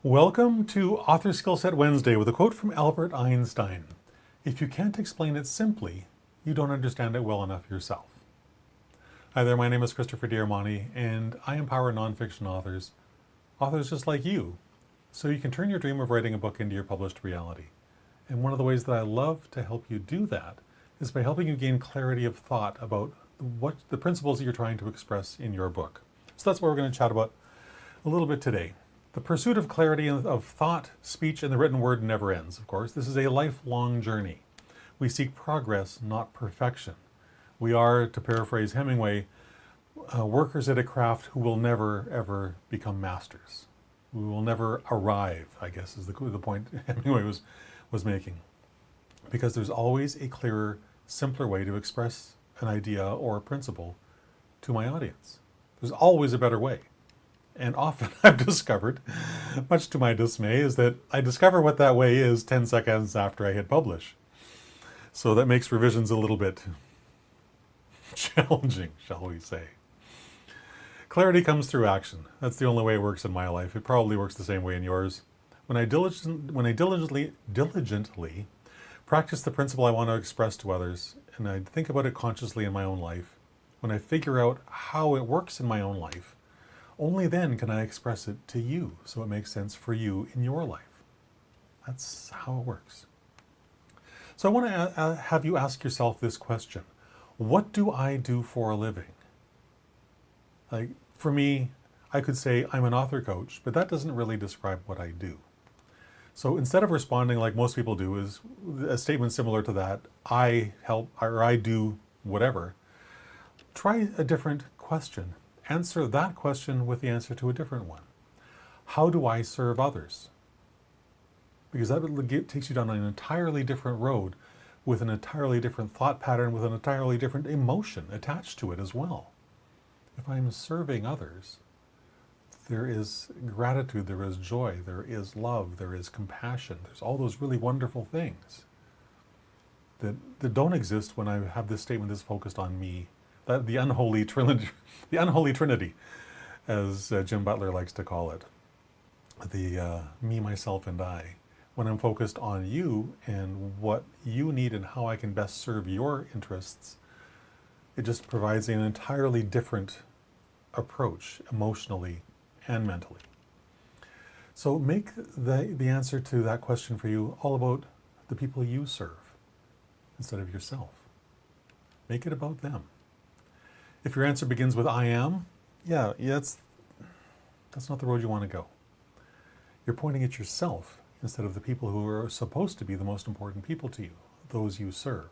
Welcome to Author Skill Set Wednesday with a quote from Albert Einstein. If you can't explain it simply, you don't understand it well enough yourself. Hi there, my name is Christopher Diarmani, and I empower nonfiction authors just like you, so you can turn your dream of writing a book into your published reality. And one of the ways that I love to help you do that is by helping you gain clarity of thought about what the principles that you're trying to express in your book. So that's what we're going to chat about a little bit today. The pursuit of clarity of thought, speech, and the written word never ends, of course. This is a lifelong journey. We seek progress, not perfection. We are, to paraphrase Hemingway, workers at a craft who will never, ever become masters. We will never arrive, I guess, is the point Hemingway was making. Because there's always a clearer, simpler way to express an idea or a principle to my audience. There's always a better way. And often I've discovered, much to my dismay, is that I discover what that way is 10 seconds after I hit publish. So that makes revisions a little bit challenging, shall we say. Clarity comes through action. That's the only way it works in my life. It probably works the same way in yours. When I diligently practice the principle I want to express to others, and I think about it consciously in my own life, when I figure out how it works in my own life, only then can I express it to you so it makes sense for you in your life. That's how it works. So I want to have you ask yourself this question. What do I do for a living? Like, for me, I could say I'm an author coach, but that doesn't really describe what I do. So instead of responding like most people do, is a statement similar to that, I help or I do whatever, try a different question. Answer that question with the answer to a different one. How do I serve others? Because that takes you down an entirely different road with an entirely different thought pattern, with an entirely different emotion attached to it as well. If I'm serving others, there is gratitude, there is joy, there is love, there is compassion. There's all those really wonderful things that don't exist when I have this statement that's focused on me. That the unholy trinity, as Jim Butler likes to call it. The me, myself, and I. When I'm focused on you and what you need and how I can best serve your interests, it just provides an entirely different approach emotionally and mentally. So make the answer to that question for you all about the people you serve instead of yourself. Make it about them. If your answer begins with I am, that's not the road you want to go. You're pointing at yourself instead of the people who are supposed to be the most important people to you, those you serve.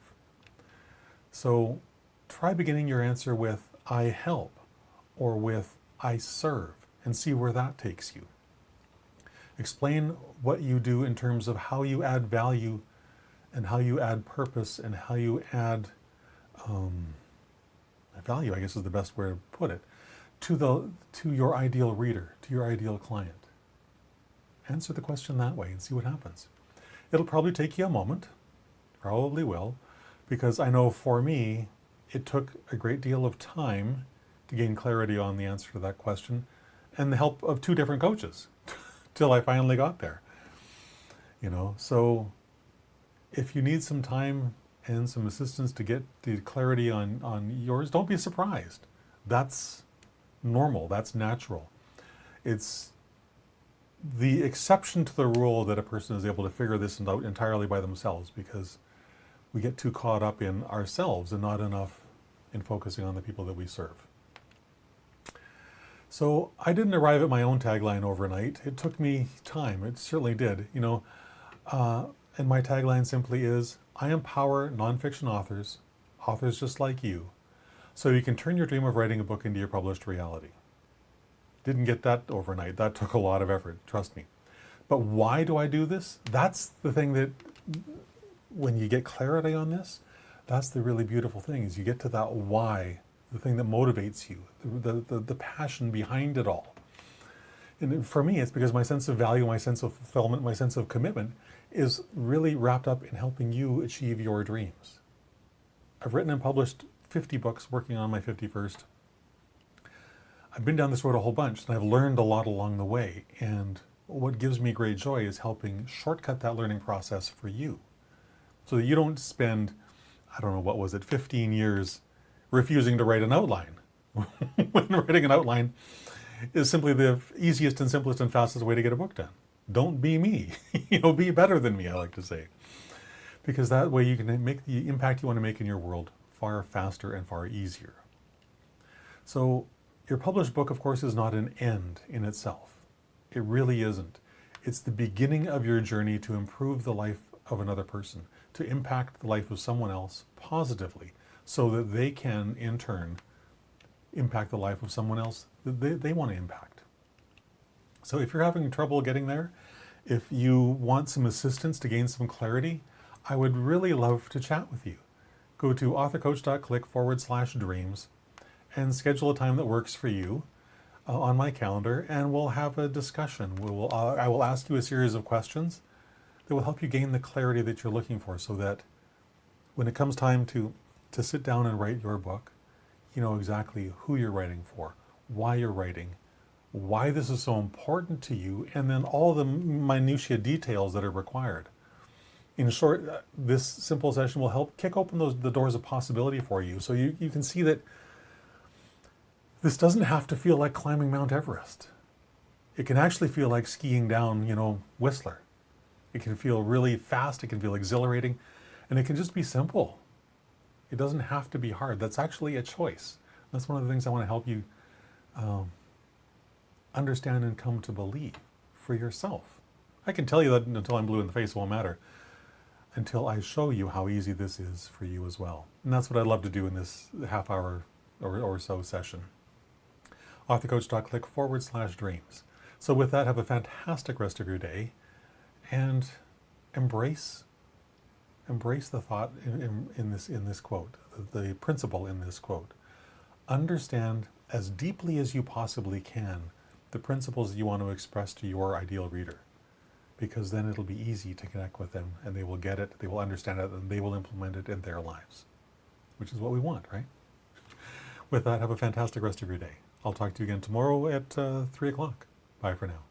So try beginning your answer with I help or with I serve and see where that takes you. Explain what you do in terms of how you add value and how you add purpose and how you add value, I guess is the best way to put it, to your ideal reader, to your ideal client. Answer the question that way and see what happens. It'll probably take you a moment, probably will, because I know for me, it took a great deal of time to gain clarity on the answer to that question and the help of 2 different coaches till I finally got there. So if you need some time and some assistance to get the clarity on yours, don't be surprised. That's normal, that's natural. It's the exception to the rule that a person is able to figure this out entirely by themselves, because we get too caught up in ourselves and not enough in focusing on the people that we serve. So I didn't arrive at my own tagline overnight. It took me time, it certainly did. And my tagline simply is, I empower nonfiction authors just like you, so you can turn your dream of writing a book into your published reality. Didn't get that overnight. That took a lot of effort, trust me. But why do I do this? That's the thing that, when you get clarity on this, that's the really beautiful thing, is you get to that why, the thing that motivates you, the passion behind it all. And for me, it's because my sense of value, my sense of fulfillment, my sense of commitment is really wrapped up in helping you achieve your dreams. I've written and published 50 books, working on my 51st. I've been down this road a whole bunch, and I've learned a lot along the way. And what gives me great joy is helping shortcut that learning process for you, so that you don't spend, I don't know, what was it, 15 years refusing to write an outline. When writing an outline is simply the easiest and simplest and fastest way to get a book done. Don't be me. Be better than me, I like to say. Because that way you can make the impact you want to make in your world far faster and far easier. So your published book, of course, is not an end in itself. It really isn't. It's the beginning of your journey to improve the life of another person, to impact the life of someone else positively, so that they can, in turn, impact the life of someone else that they want to impact. So if you're having trouble getting there, if you want some assistance to gain some clarity, I would really love to chat with you. Go to authorcoach.click/dreams and schedule a time that works for you on my calendar, and we'll have a discussion. I will ask you a series of questions that will help you gain the clarity that you're looking for, so that when it comes time to sit down and write your book, you know exactly who you're writing for, why you're writing, why this is so important to you, and then all the minutiae details that are required. In short, this simple session will help kick open the doors of possibility for you, so you can see that this doesn't have to feel like climbing Mount Everest. It can actually feel like skiing down, Whistler. It can feel really fast, it can feel exhilarating, and it can just be simple. It doesn't have to be hard. That's actually a choice. That's one of the things I want to help you understand and come to believe for yourself. I can tell you that until I'm blue in the face, it won't matter, until I show you how easy this is for you as well. And that's what I'd love to do in this half hour or so session. authorcoach.click/dreams. So with that, have a fantastic rest of your day, and embrace the thought in this quote, the principle in this quote. Understand as deeply as you possibly can the principles that you want to express to your ideal reader, because then it'll be easy to connect with them, and they will get it, they will understand it, and they will implement it in their lives, which is what we want, right? With that, have a fantastic rest of your day. I'll talk to you again tomorrow at 3 o'clock. Bye for now.